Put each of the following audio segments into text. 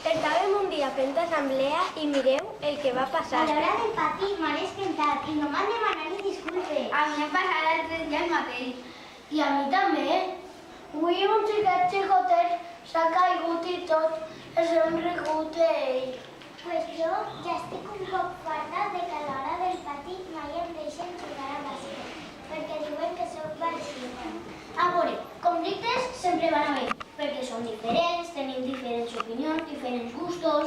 Estàvem un dia fent assemblea i mireu el que va passar. A l'hora del pati m'han esquentat i no m'han demanat ni disculpes. A mi em passarà el 3 dia el mateix. I a mi també. Avui un xicotet s'ha caigut i tot es hem rigut d'ell. Pues jo ja estic un poc farta de que a l'hora del pati mai em deixen jugar a bàsquet, perquè diuen que soc baixina. A veure, conflictes sempre van haver, perquè som diferents, tenim diferents opinions, diferents gustos.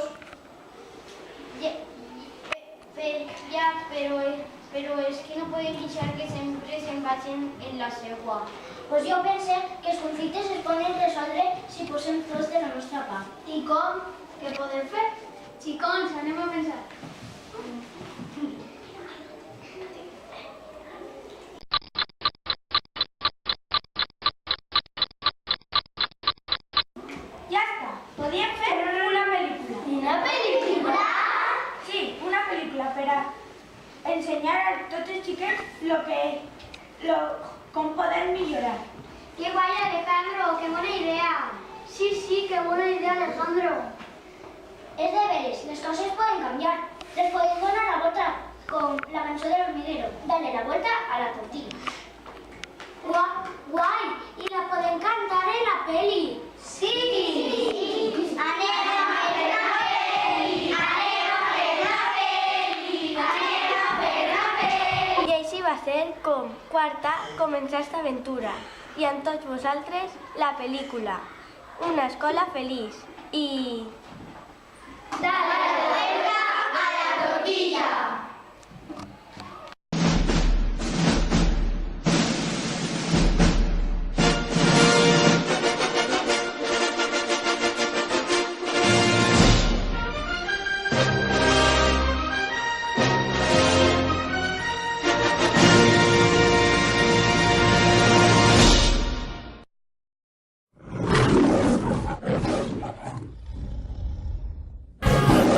Però és que no podem deixar que sempre se'n vagin en la seua. Pues jo pense que els conflictes es poden resoldre si posem tots de la nostra part. I com? Què podem fer? Xicons, anem a pensar. Ja està, podíem fer una pel·lícula. Una pel·lícula? Sí, una pel·lícula per a ensenyar a tots els xiquets com poden millorar. ¡Qué guay, Alejandro! ¡Qué buena idea! Sí, qué buena idea, Alejandro. És de veres, les coses poden canviar. Les podem donar la volta, com la cançó del hormiguero. Dale la vuelta a la tortilla. Guai! I la podem cantar en la peli. Sí! Anem a fer la peli! Anem a fer la peli! Anem a fer la peli! I així va ser com Quarta començà esta aventura. I amb tots vosaltres, la pel·lícula. Una escola feliç. I... Dale la vuelta a la tortilla!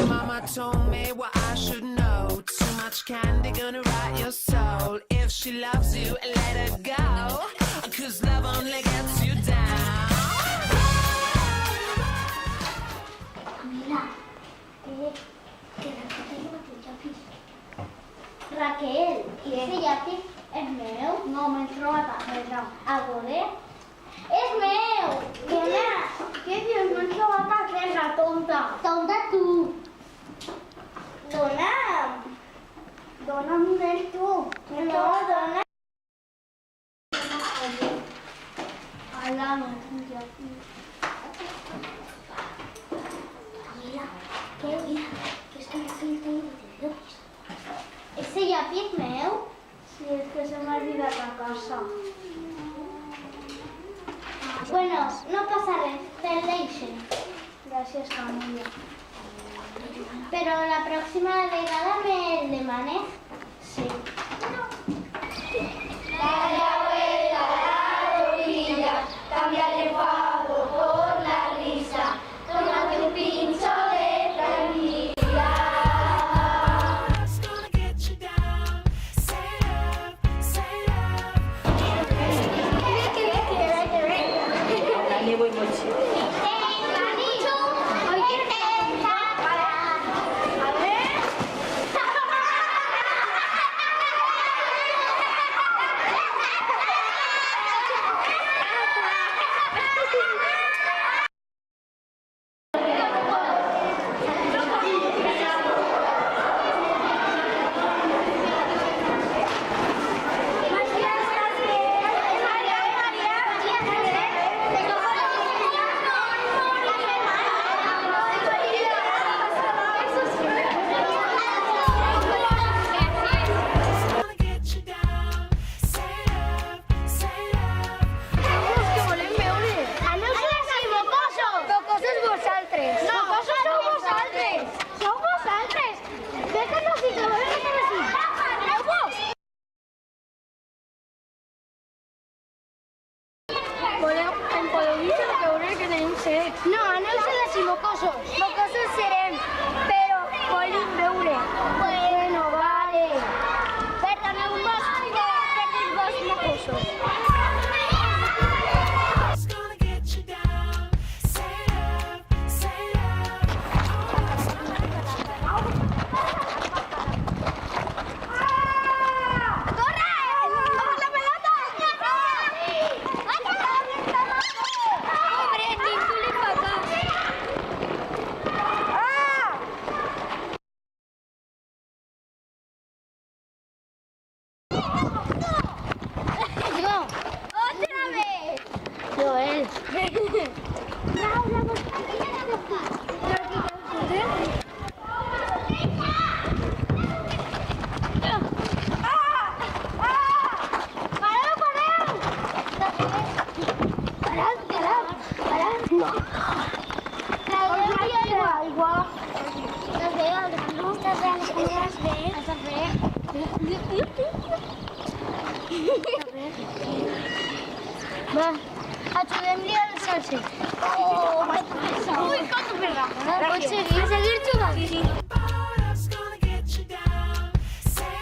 Mama told me what I should know. Too much candy gonna rot your soul. If she loves you, let her go. 'Cause love only gets you down. Mira, que Raquel no té llapis. Raquel, i ese llapis és meu? No, m'he trobat a pedra. A veure? És meu! Dona, què dius? M'he trobat a pedra, tonta. Tonta tu! Dona'm! Dona'm el tu. No, dona! Ala, no és un llapis. Mira, que estoy haciendo de llapis. Ese llapis és meu? Sí, és que se m'ha olvidat a casa. Bueno, no passa res, te'l deixen. Gràcies, Camila. Però la pròxima vegada me'l demanes? Sí. Dale la vuelta a la tortilla, cambia el enfado por la risa, tómate un pincho de tranquilidad. It's gonna get you down. Say love, say love. Dale, voy mucho. No, aneu a ser mocosos. Mocosos serem, però volim veure. Bueno, vale. Perdoneu-nos per dir-vos mocosos. It's gonna get you down. Say love, Aigua. Estàs bé, Alejandro? Estàs bé? Estàs bé? Va, ajudem-li al salser. Oh, ui, com que pega. Pots seguir? Seguir jugant. Sí. That's gonna get you down. Say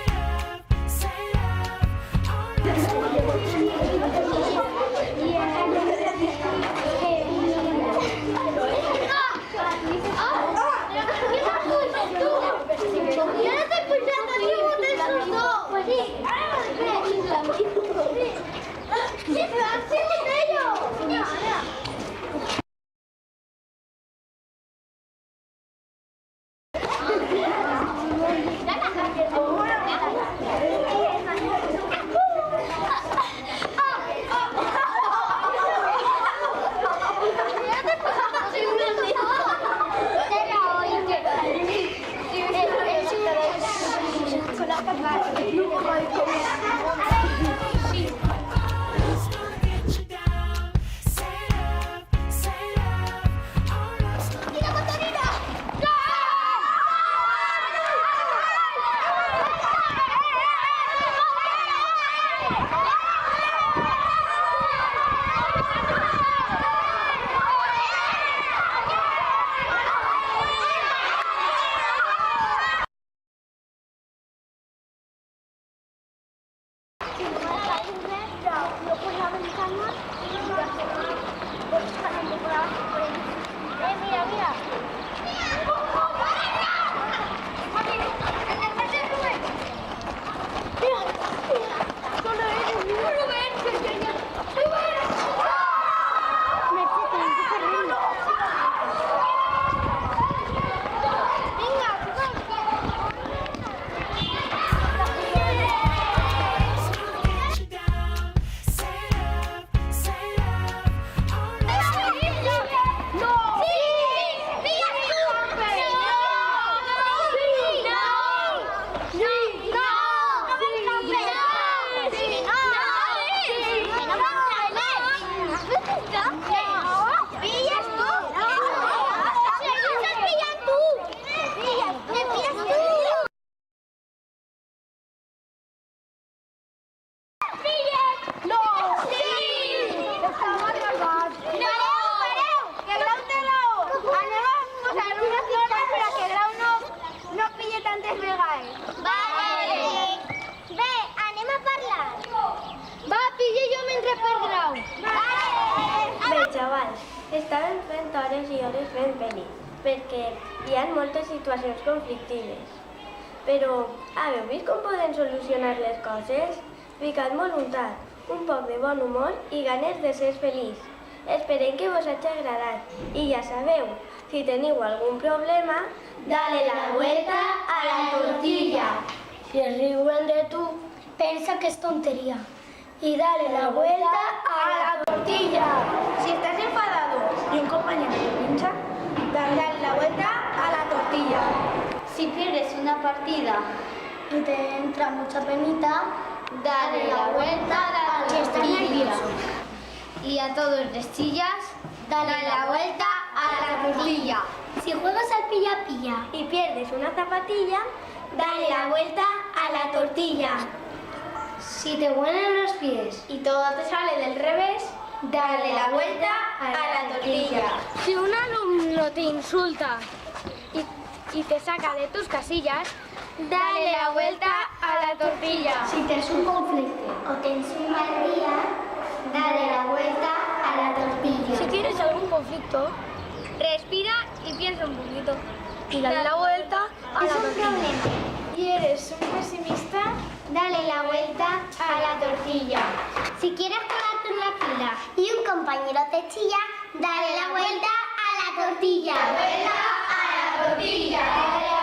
xavals, estàvem fent hores i hores fent pel·li, perquè hi ha moltes situacions conflictives. Però, haveu vist com poden solucionar les coses? Ficat voluntat, un poc de bon humor i ganes de ser feliç. Esperem que vos hagi agradat. I ja sabeu, si teniu algun problema, dale la vuelta a la tortilla. Si es riuen de tu, pensa que es tontería. Y dale la vuelta a la tortilla. Si estás enfadado y un compañero te pincha, dale la vuelta a la tortilla. Si pierdes una partida Y te entra mucha penita, dale la vuelta a la que estás tortilla. nervioso. Y a todos les chillas, dale la vuelta a la tortilla. Si juegas al pilla-pilla Y pierdes una zapatilla, dale la vuelta a la tortilla. Si te huelen los pies, Y todo te sale del revés, dale la vuelta a la tortilla. Si un alumno te insulta y te saca de tus casillas, Dale la vuelta a la tortilla. si tens un conflicte o tens un mal día, dale la vuelta a la tortilla. Si tienes algún conflicto, respira y piensa un poquito. Y dale la vuelta a la tortilla. Y eres un pesimista, dale la vuelta a la tortilla. Si quieres colarte en la fila y un compañero te chilla, dale la vuelta a la tortilla. Vuelta a la tortilla.